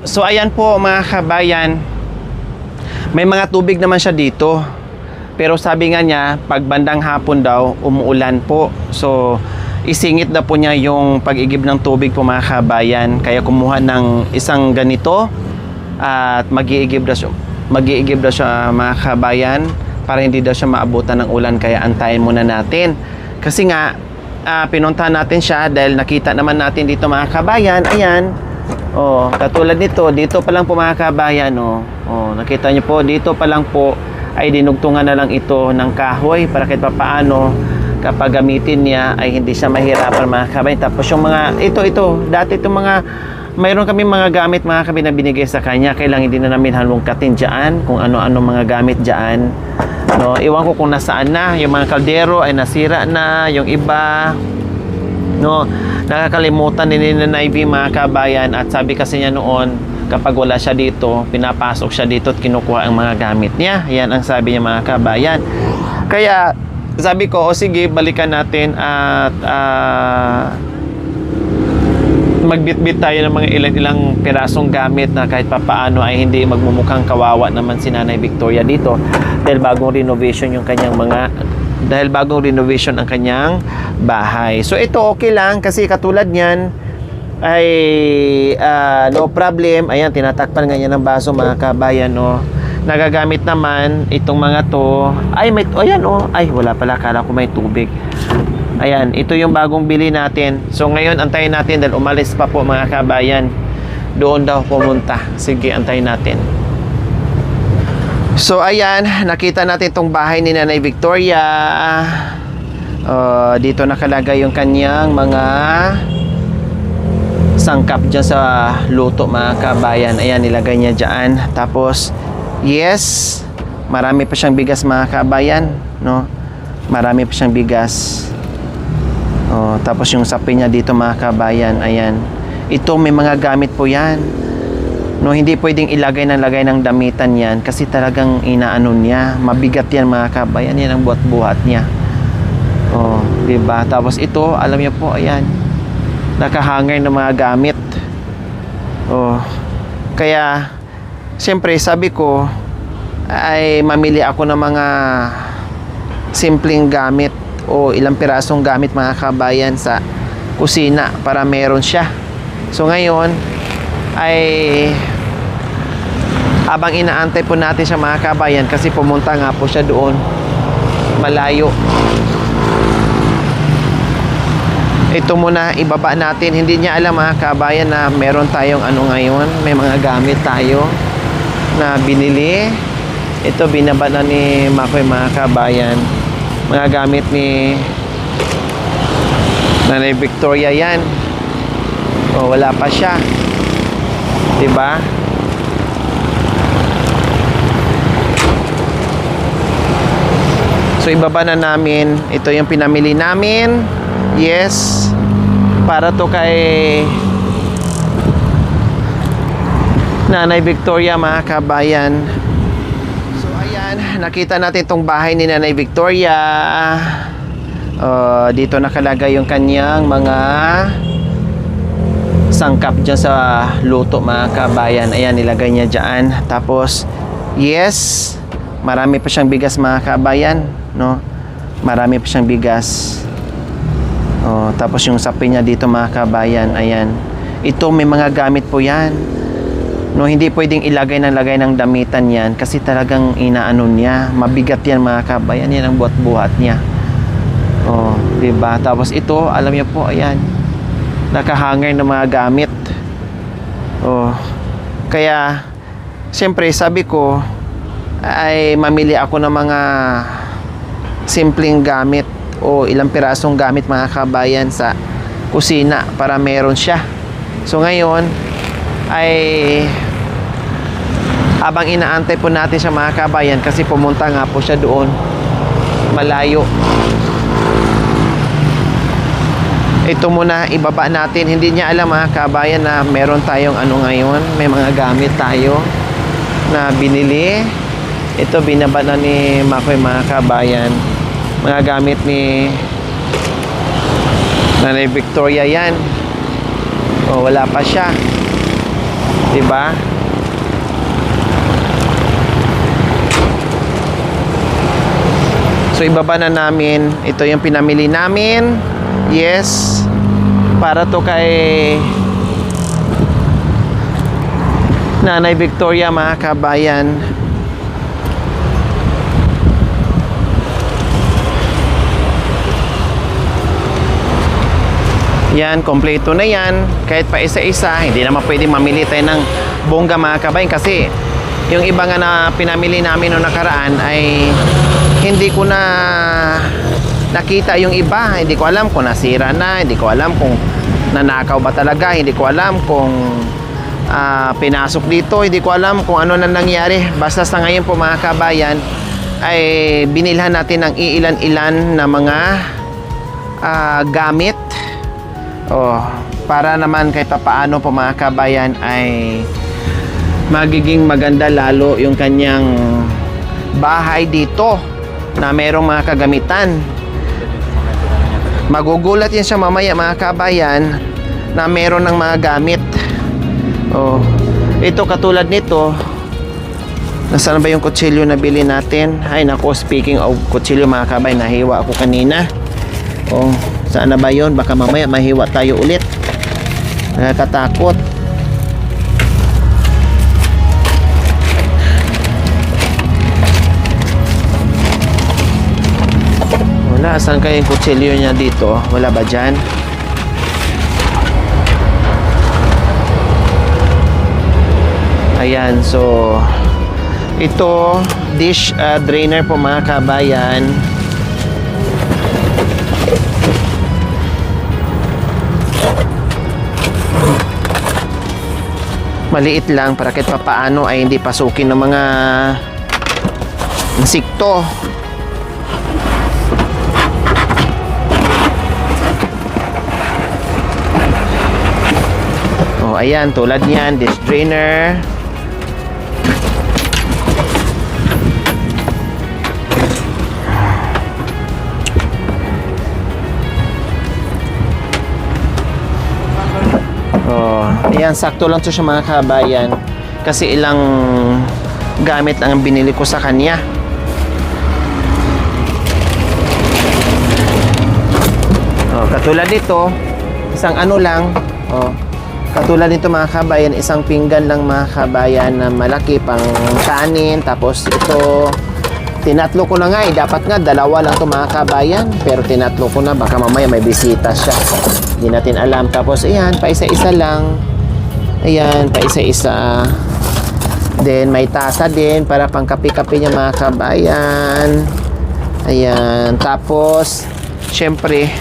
So ayan po mga kabayan, may mga tubig naman siya dito. Pero sabi nga niya, pag bandang hapon daw, umuulan po. So isingit na po niya yung pag-igib ng tubig po mga kabayan. Kaya kumuha ng isang ganito at mag-iigib daw siya mga kabayan, para hindi daw siya maabutan ng ulan. Kaya antayin muna natin. Kasi nga, pinuntahan natin siya dahil nakita naman natin dito mga kabayan. Ayan. Oh, katulad nito, dito pa lang po mga kabayan, oh, nakita niyo po, dito pa lang po ay dinugtungan na lang ito ng kahoy para kahit papaano kapag gamitin niya ay hindi siya mahirapan mga kabayan. Tapos yung mga, dati itong mga, mayroon kami mga gamit mga kabayan na binigay sa kanya, kailangan hindi na namin halungkatin dyan, kung ano-ano mga gamit dyan. No, iwan ko kung nasaan na, yung mga kaldero ay nasira na, yung iba, no, nakakalimutan din ni Ivy mga kabayan. At sabi kasi niya noon, kapag wala siya dito, pinapasok siya dito at kinukuha ang mga gamit niya. Yan ang sabi niya mga kabayan. Kaya sabi ko, o sige, balikan natin at magbitbit tayo ng mga ilang pirasong gamit na kahit papaano ay hindi magmumukhang kawawa naman si Nanay Victoria dito, dahil bagong renovation ang kanyang bahay. So ito okay lang kasi katulad niyan ay no problem. Ayan, tinatakpan nga niya ng baso mga kabayan, no. Nagagamit naman itong mga to. Ay, may, ayan, ay wala pala, kala ko may tubig. Ayan, ito yung bagong bili natin. So ngayon antayin natin dahil umalis pa po mga kabayan. Doon daw pumunta. Sige, antayin natin. So ayan, nakita natin itong bahay ni Nanay Victoria. Dito nakalagay yung kanyang mga sangkap dyan sa luto mga kabayan. Ayan, nilagay niya dyan. Tapos, yes, marami pa siyang bigas mga kabayan, no? Marami pa siyang bigas. Tapos yung sapi niya dito mga kabayan. Ayan. Ito may mga gamit po yan. No, hindi pwedeng ilagay ng damitan yan kasi talagang inaano niya. Mabigat yan mga kabayan. Yan ang buhat-buhat niya. Diba? Tapos ito, alam niyo po, ayan. Nakahanger ng mga gamit. Kaya, siyempre, sabi ko, ay mamili ako ng mga simpleng gamit o ilang pirasong gamit mga kabayan sa kusina para meron siya. So ngayon ay habang inaantay po natin siya mga kabayan, kasi pumunta nga po siya doon malayo. Ito muna ibaba natin. Hindi niya alam mga kabayan na meron tayong ngayon, may mga gamit tayo na binili. Ito binaba na ni Makoy mga kabayan, mga gamit ni Nanay Victoria yan. Wala pa siya, diba? So ibaba na namin. Ito yung pinamili namin. Yes, para to kay Nanay Victoria mga kabayan. So ayan, nakita natin tong bahay ni Nanay Victoria. Dito nakalagay yung kanyang mga sangkap dyan sa luto mga kabayan. Ayan, nilagay niya dyan. Tapos yes, marami pa siyang bigas mga kabayan, no? Marami pa siyang bigas. Tapos yung sapi niya dito mga kabayan. Ayan, ito may mga gamit po yan, no? Hindi pwedeng ilagay ng damitan yan kasi talagang inaano niya. Mabigat yan mga kabayan. Yan ang buhat-buhat niya. Diba? Tapos ito, alam niyo po, ayan, nakahanger ng mga gamit. Kaya siyempre sabi ko ay mamili ako ng mga simpleng gamit o ilang pirasong gamit mga kabayan sa kusina para meron siya. So ngayon ay habang inaantay po natin siya mga kabayan, kasi pumunta nga po siya doon malayo. Ito muna ibaba natin. Hindi niya alam mga kabayan na meron tayong ngayon, may mga gamit tayo na binili. Ito binaba na ni Makoy mga kabayan, mga gamit ni Nanay Victoria yan. Wala pa siya. Diba? So ibaba na namin. Ito yung pinamili namin. Yes. Para to kay Nanay Victoria, mga kabayan. Yan, kompleto na yan. Kahit pa isa-isa, hindi naman pwede mamili tayo ng bongga, mga kabayan. Kasi yung iba nga na pinamili namin noong nakaraan ay hindi ko na nakita yung iba. Hindi ko alam kung nasira na, hindi ko alam kung nanakaw ba talaga, hindi ko alam kung pinasok dito, hindi ko alam kung ano na nangyari. Basta sa ngayon po, mga kabayan, ay binilhan natin ng iilan-ilan na mga gamit, para naman kahit paano po, mga kabayan, ay magiging maganda lalo yung kanyang bahay dito na merong mga kagamitan. Magugulat yan siya mamaya, mga kabayan, na meron ng mga gamit. Ito, katulad nito. Nasaan ba yung kutsilyo na bili natin? Ay nako, speaking of kutsilyo, mga kabayan, nahiwa ako kanina. Saan na ba yun? Baka mamaya mahiwa tayo ulit. Nakakatakot. Wala, saan kayo yung kutsilyo niya dito? Wala ba dyan? Ayan, so ito, dish drainer po, mga kabayan. Maliit lang para kahit papaano ay hindi pasukin ng mga insekto. Ayan, tulad niyan, dish drainer. Ayan, sakto lang to siya, mga kabayan, kasi ilang gamit lang ang binili ko sa kanya. Katulad dito, isang ano lang. Katulad nito, mga kabayan, isang pinggan lang, mga kabayan, na malaki pang kanin. Tapos ito, tinatlo ko na nga dapat nga dalawa lang to, mga kabayan, pero tinatlo ko na, baka mamaya may bisita siya, hindi natin alam. Tapos ayan, pa isa-isa lang. Ayan, pa isa-isa. Then may tasa din para pang kape-kape niya, mga kabayan. Ayan, tapos syempre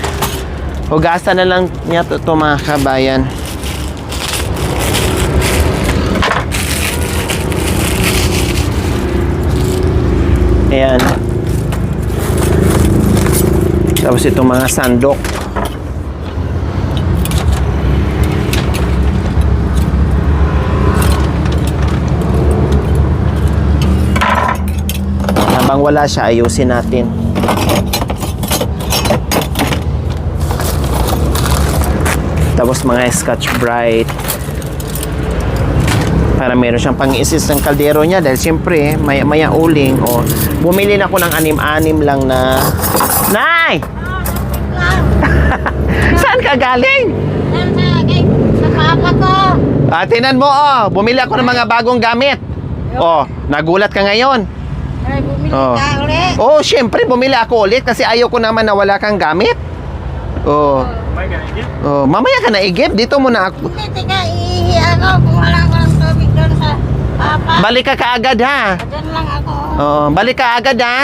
hugasan na lang niya to, mga kabayan. Ayan. Tapos itong mga sandok. Habang wala siya, ayusin natin. Tapos mga Scotch Brite para meron siyang pang-assist ng kaldero niya, dahil siyempre maya uling. Bumili na ako ng 6-6 lang na. Nay! Saan ka galing? Sa papa ko. Tinan mo, bumili ako ng mga bagong gamit. Nagulat ka ngayon. Ay, bumili ka ulit. Siyempre bumili ako ulit kasi ayaw ko naman na wala kang gamit. Mamaya ka na igip. Dito muna ako. Hindi, teka, iihi ako kung wala ko ng tubig doon sa papa. Balik ka kaagad, ha? Diyan lang ako. Balik ka agad, ha?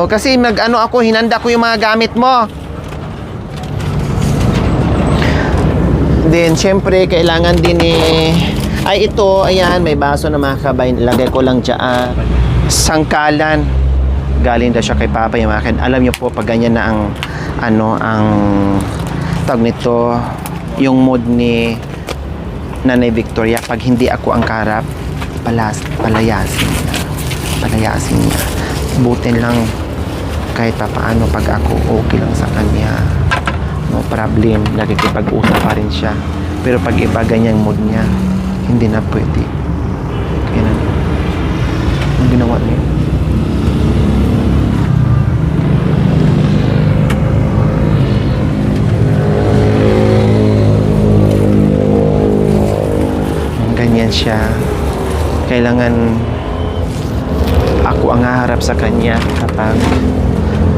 Kasi ako, hinanda ko yung mga gamit mo. Then, syempre, kailangan din ay, ito, ayan, may baso na, mga kabayan. Ilagay ko lang dyan. Sangkalan. Galing daw siya kay Papa, yung akin. Alam niyo po, pag ganyan na ang tawag nito, yung mood ni Nanay Victoria, pag hindi ako ang karap, palayasin niya. Butin lang kahit paano pag ako okay lang sa kanya. No problem, nakikipag-usap pa rin siya. Pero pag iba, ganyang mood niya, Hindi na pwede. Kaya na. Ang ginawa niya. Ganyan siya. Kailangan ako ang haharap sa kanya kapag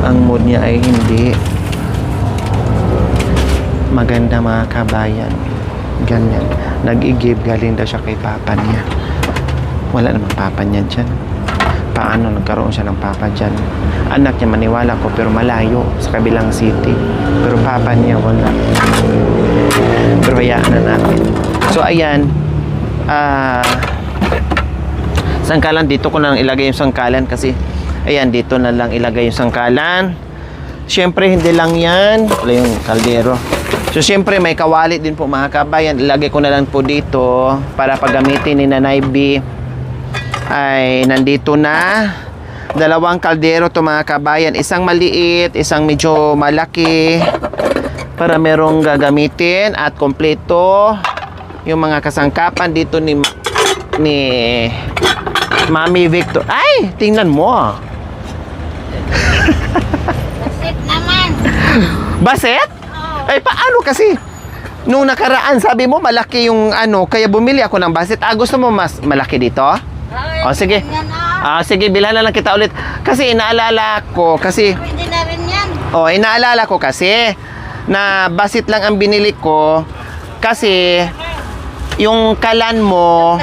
ang mood niya ay hindi maganda, mga kabayan. Ganyan. Nag-i-give galing daw siya kay papa niya. Wala namang papa niya dyan. Paano nagkaroon siya ng papa dyan? Anak niya, maniwala ko, pero malayo sa kabilang city. Pero papa niya wala. Pero hayaan na natin. So ayan, sangkalan, dito ko na lang ilagay yung sangkalan kasi ayan, dito na lang ilagay yung sangkalan. Siyempre hindi lang yan, wala yung kaldero. So siyempre may kawali din po, mga kabayan. Ilagay ko na lang po dito para paggamitin ni Nanay B. Ay nandito na dalawang kaldero to, mga kabayan. Isang maliit, isang medyo malaki, para merong gagamitin at kompleto yung mga kasangkapan dito ni Mami Victor. Ay, tingnan mo. Basit naman. Baset? Ay, paano kasi? Nung nakaraan, sabi mo malaki yung ano, kaya bumili ako ng baset. Gusto mo mas malaki dito? Ay, O, sige. yan na. Sige, bilhan na lang kita ulit. Kasi inaalala ko, kasi Pwede na rin yan. inaalala ko kasi na basit lang ang binili ko kasi yung kalan mo,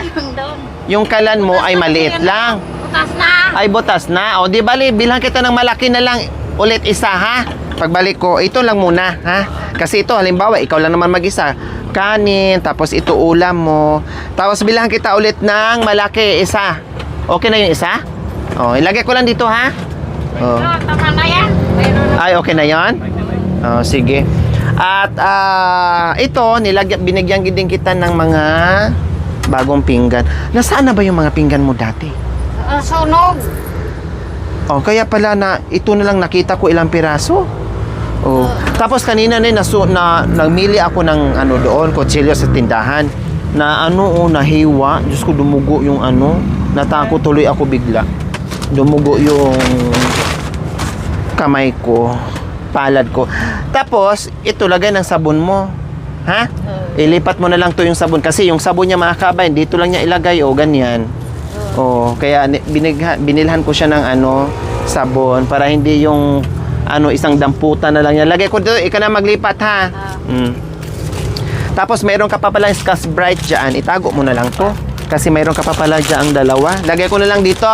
ay maliit lang. Bukas na. Ay, butas na. O, di bali, bilhan kita ng malaki na lang ulit isa, ha? Pagbalik ko, ito lang muna, ha? Kasi ito, halimbawa, ikaw lang naman mag-isa. Kanin, tapos ito ulam mo. Tapos bilhan kita ulit ng malaki, isa. Okay na yung isa? O, ilagay ko lang dito, ha? O. Tama na yan. Mayroon na. Ay, okay na yan? O, sige. At, ito, binigyan din kita ng mga bagong pinggan. Nasaan na ba yung mga pinggan mo dati? Sunog. Oh, kaya pala na ito na lang nakita ko ilang piraso. Oh. Tapos kanina nagmili ako ng ano doon, kutsilyo sa tindahan. Na nahiwa. Diyos ko, dumugo yung natakot tuloy ako bigla. Dumugo yung kamay ko, palad ko. Tapos, ito lagay ng sabon mo. Ha? Ilipat mo na lang to yung sabon. Kasi yung sabon niya, mga kabayan, dito lang niya ilagay. Ganyan. Kaya binilhan ko siya ng sabon para hindi yung isang damputan na lang yan. Lagay ko dito, ika na maglipat, ha. Tapos mayroon ka pa pala yung Scotch Brite dyan. Itago mo na lang to. Kasi mayroon ka pa pala dyan ang dalawa. Lagay ko na lang dito.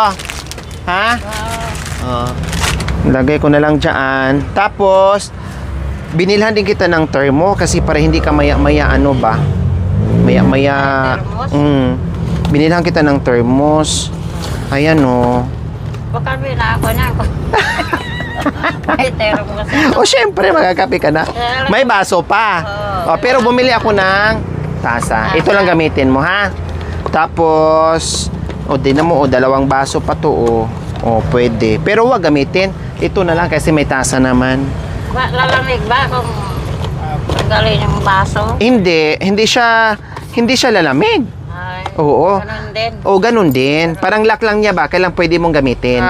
Ha? Lagay ko na lang dyan. Tapos, binilhan din kita ng termo kasi para hindi ka maya-maya Maya-maya. Binilhan kita ng thermos. Ayan, Baka na ako na ako. Ay, termos. Syempre, magkakape ka na. May baso pa. Pero bumili ako ng tasa. Ito lang gamitin mo, ha? Tapos, tingnan mo, dalawang baso pa to, pwede. Pero wag gamitin. Ito na lang kasi may tasa naman. Lalamig ba kung tanggalin yung baso? Hindi siya lalamig. Ay, Oo. ganun din. Ganun din. Parang lock lang niya ba? Kailang pwede mong gamitin.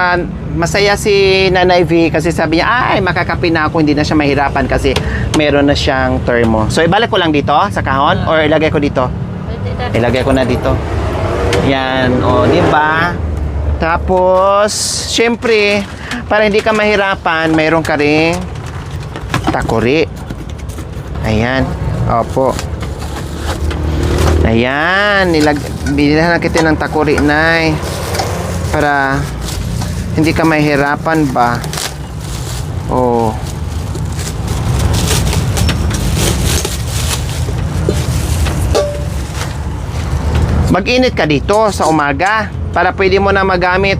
Masaya si Nanay V kasi sabi niya, makakape na ako, hindi na siya mahirapan kasi meron na siyang termo. So, ibalik ko lang dito sa kahon or ilagay ko dito? Ilagay ko na dito. Yan. Di ba? Tapos, syempre, para hindi ka mahirapan, mayroon ka ring takuri. Ayan. Opo. Ayan, binilhan na kita ng takuri, Nay. Para hindi ka mahirapan ba. Mag-init ka dito sa umaga para pwede mo na magamit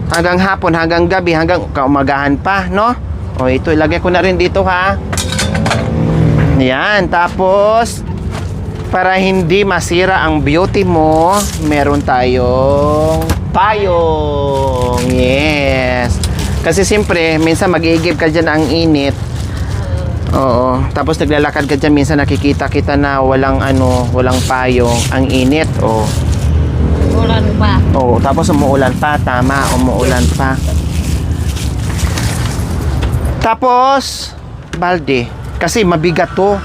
hanggang hapon, hanggang gabi, hanggang kaumagahan pa, no? Ito, ilagay ko na rin dito, ha? Yan, tapos para hindi masira ang beauty mo, meron tayong payong. Yes. Kasi siyempre, minsan mag-iigib ka dyan ang init. Oo. Tapos naglalakad ka dyan, minsan nakikita kita na walang payo. Ang init, oh. Ulan pa. Oo, tapos umuulan pa, tama, umuulan pa. Tapos, balde. Kasi mabigat to.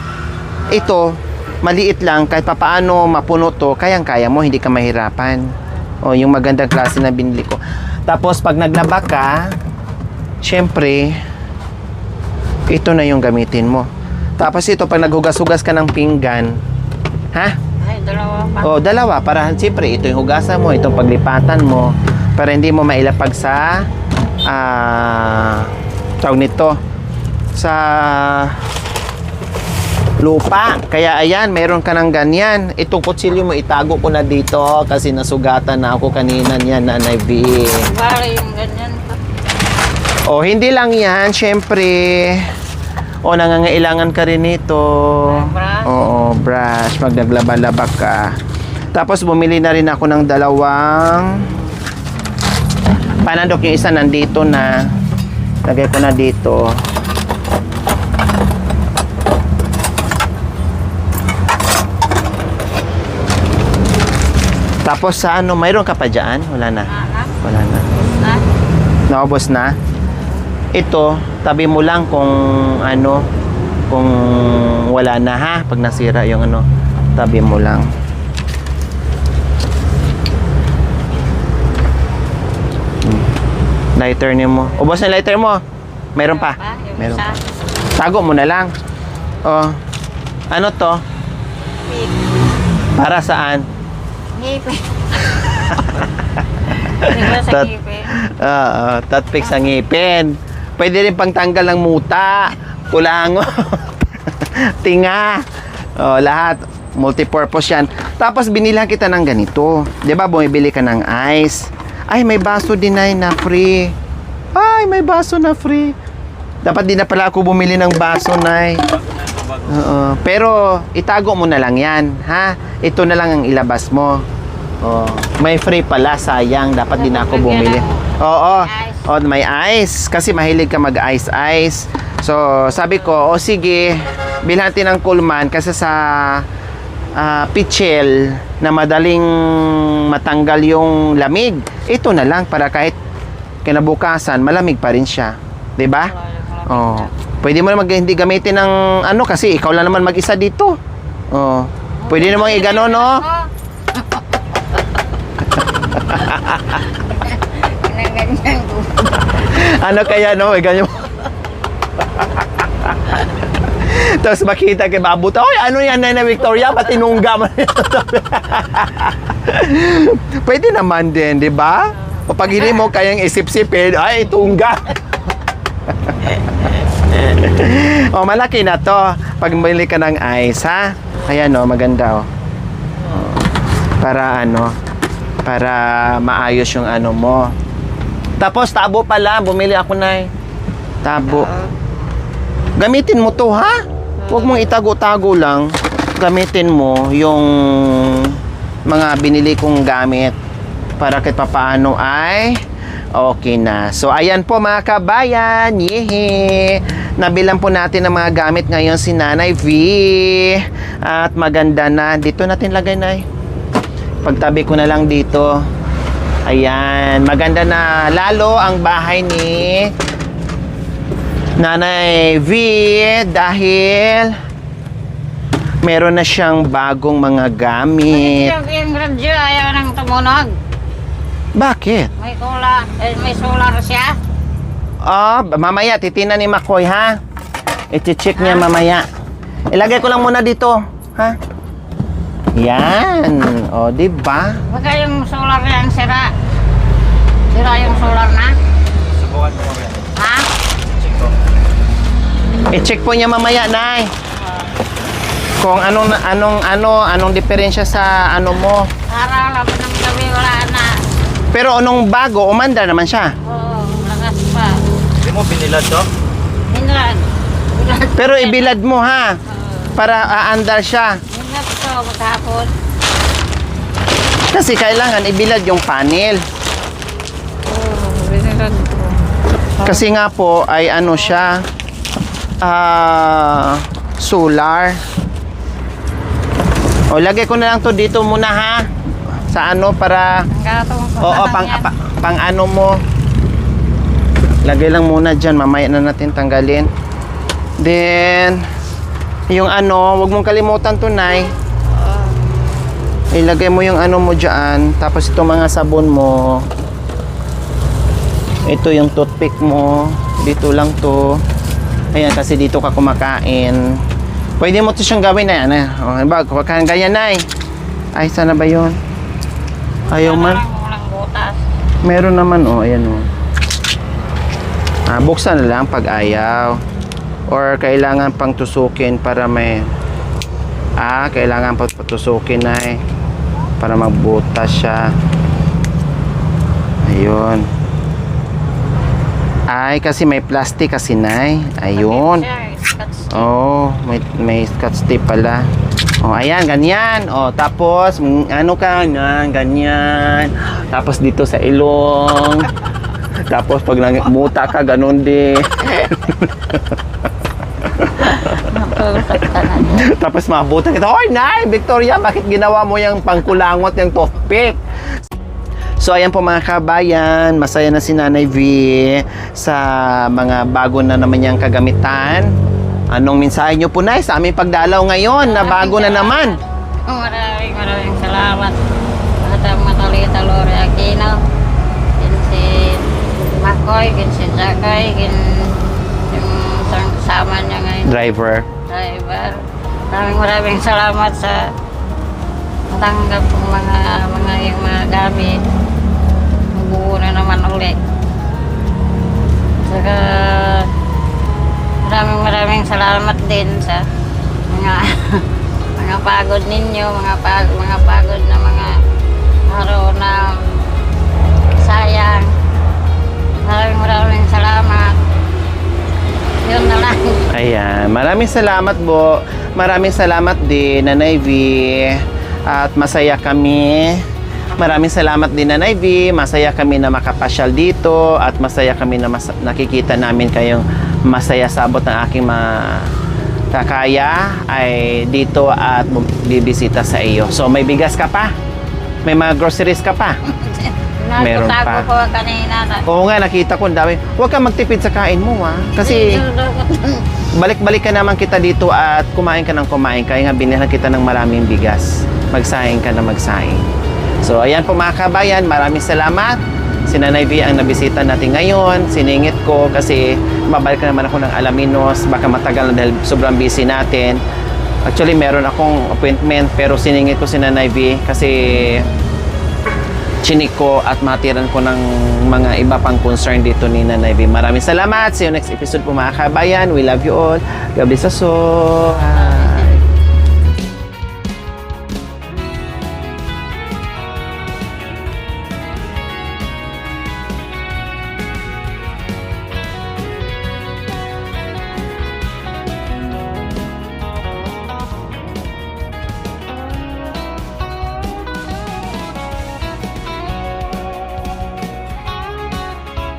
Ito, maliit lang, kahit papaano mapuno to, kayang-kaya mo, hindi ka mahirapan. O, yung magandang klase na binili ko. Tapos, pag naglaba ka, syempre, ito na yung gamitin mo. Tapos ito, pag naghugas-hugas ka ng pinggan, ha? Ay, dalawa pa. O, dalawa. Para, siyempre, ito yung hugasan mo, itong paglipatan mo, para hindi mo mailapag sa, tawag nito, sa lupa. Kaya, ayan, meron ka ng ganyan. Itong kutsilyo mo, itago ko na dito kasi nasugatan na ako kanina niyan, Nanay V. Bali yung ganyan pa. O, hindi lang yan, syempre. O, nangangailangan ka rin nito. Brush. Oo, brush. Magnaglaba-laba ka. Tapos, bumili na rin ako ng dalawang panandok. Yung isa nandito na. Lagay ko na dito. Tapos, sa ano, mayroon ka pa dyan? Wala na. Wala na. Na? Naubos na? Ito, tabi mo lang kung kung wala na ha, pag nasira yung tabi mo lang. Lighter niyo mo. Ubos na lighter mo. Meron pa. Yung Meron isa. pa. Tago mo na lang. Oh. Ano to? Para saan? Ngipin. Diba sa Tat- ngipin? Toothpick sa ngipin. Pwede rin pangtanggal ng muta, kulango, tinga, lahat. Multipurpose yan. Tapos binilhan kita ng ganito. 'Di ba bumibili ka ng ice? Ay, may baso din na free. Ay, may baso na free. Dapat din na pala ako bumili ng baso, Nay. Pero itago mo na lang yan, ha? Ito na lang ang ilabas mo. May free pala, sayang. Dapat din ako bumili. Oo. May ice. Kasi mahilig ka mag-ice-ice. So, sabi ko, sige, bilhan natin ng Coolman kasi sa pichel na madaling matanggal yung lamig. Ito na lang para kahit kinabukasan, malamig pa rin siya. 'Di ba? Pwede mo na hindi gamitin ng kasi ikaw lang naman mag-isa dito. Pwede namang i-gano, no? Ganyan ko. Ano kaya, no? Ganyan. Tapos makita kay Babuta, oy, ano yan, Nana Victoria? Ba't tinungga mo? Pwede naman din, di ba? O pag hindi mo kayang isip-sipin, ay, tungga. Malaki na to. Pag bili ka ng ice, ha? Ayan, maganda, Para para maayos yung mo. Tapos, tabo pala. Bumili ako, Nay. Tabo. Gamitin mo to, ha? Huwag mong itago-tago lang. Gamitin mo yung mga binili kong gamit para kahit papaano ay okay na. So, ayan po mga kabayan. Yehe! Nabilang po natin ang mga gamit ngayon si Nanay V. At maganda na. Dito natin lagay, Nay. Pagtabi ko na lang dito. Ayan. Maganda na. Lalo ang bahay ni Nanay V dahil meron na siyang bagong mga gamit. Yung radyo ayaw nang tumunog. Bakit? May solar siya. Mamaya titinan ni Makoy, ha? I-check niya mamaya. Ilagay ko lang muna dito, ha? Yan. Di ba? Baka yung solar yan sira. Sira yung solar na. Subukan mo mamaya. Ha? Check ko. I-check po niya mamaya, Nay. Kung anong diferensya sa mo. Araw lang ng gabi wala na. Pero anong bago, umanda naman siya. Oo, lakas pa. Hindi mo binilad to? Minlag. Pero ibilad mo, ha? Para aandar siya. Minlag ito maghapon. Kasi kailangan ibilad yung panel. Oo, binilad ko. Kasi nga po ay siya. solar. O, lagay ko na lang to dito muna ha. Sa ano para... Ang gatong ko Oo, na pang, yan. pang ano mo. Lagay lang muna dyan. Mamaya na natin tanggalin. Then, yung ano, wag mong kalimutan to, Nay. Ilagay mo yung ano mo dyan. Tapos ito mga sabon mo. Ito yung toothpick mo. Dito lang to. Ayan, kasi dito ka kumakain. Pwede mo to siyang gawin na yan. Huwag kang ganyan, Nay. Ay, sana ba yun? Ayaw man. Walang butas. Meron naman, oh. Ayan, oh. Buksan na lang pag ayaw. Or kailangan pang tusukin para may... kailangan pang tusukin, Nay. Para magbutas siya. Ayun. Ay, kasi may plastic kasi, Nay. Ayun. Oh, may scotch tape pala. Oh, ayan, ganyan. Oh, tapos ano ka, ganyan. Tapos dito sa ilong. Tapos pag muta ka, ganun din. Tapos mabutan kita. Hoy, Nay, Victoria, bakit ginawa mo yung pangkulangot yung toothpick? So ayan po mga kabayan, masaya na si Nanay V sa mga bago na naman niyang kagamitan. Anong mensahe niyo po, Nay, sa aming pagdalaw ngayon na bago na naman? Maraming salamat. At Matalita Lore Aquino, si Makoy, si Jacoy, yung kasama niya ngayon. Driver. Driver. Maraming salamat sa natanggap ng yung mga gamit. Mabuo na naman ulit. Saka maraming salamat din sa mga mga pagod ninyo, mga pagod na mga araw na sayang. Maraming salamat. Yun na lang. Ayan, maraming salamat po. Maraming salamat din, Nanay V. At masaya kami. Maraming salamat din, Nanay V. Masaya kami na makapasyal dito. At masaya kami na nakikita namin kayong masaya sa abot ng aking kakaya ay dito at bibisita sa iyo. So, may bigas ka pa? May mga groceries ka pa? Meron pa. Ko kanina. Oo nga, nakita ko ang dami. Huwag kang magtipid sa kain mo, ha? Kasi balik-balik ka naman kita dito at kumain ka ng kumain. Kaya nga binilhan kita ng maraming bigas. Magsaing ka na magsaing. So, ayan po mga kabayan. Maraming salamat. Si Nanay V ang nabisita natin ngayon. Siningit ko kasi mabalik na naman ako ng Alaminos. Baka matagal na dahil sobrang busy natin. Actually, meron akong appointment pero siningit ko si Nanay V kasi chinik ko at matiran ko ng mga iba pang concern dito ni Nanay V. Maraming salamat. See you next episode po mga kabayan. We love you all. God bless us all.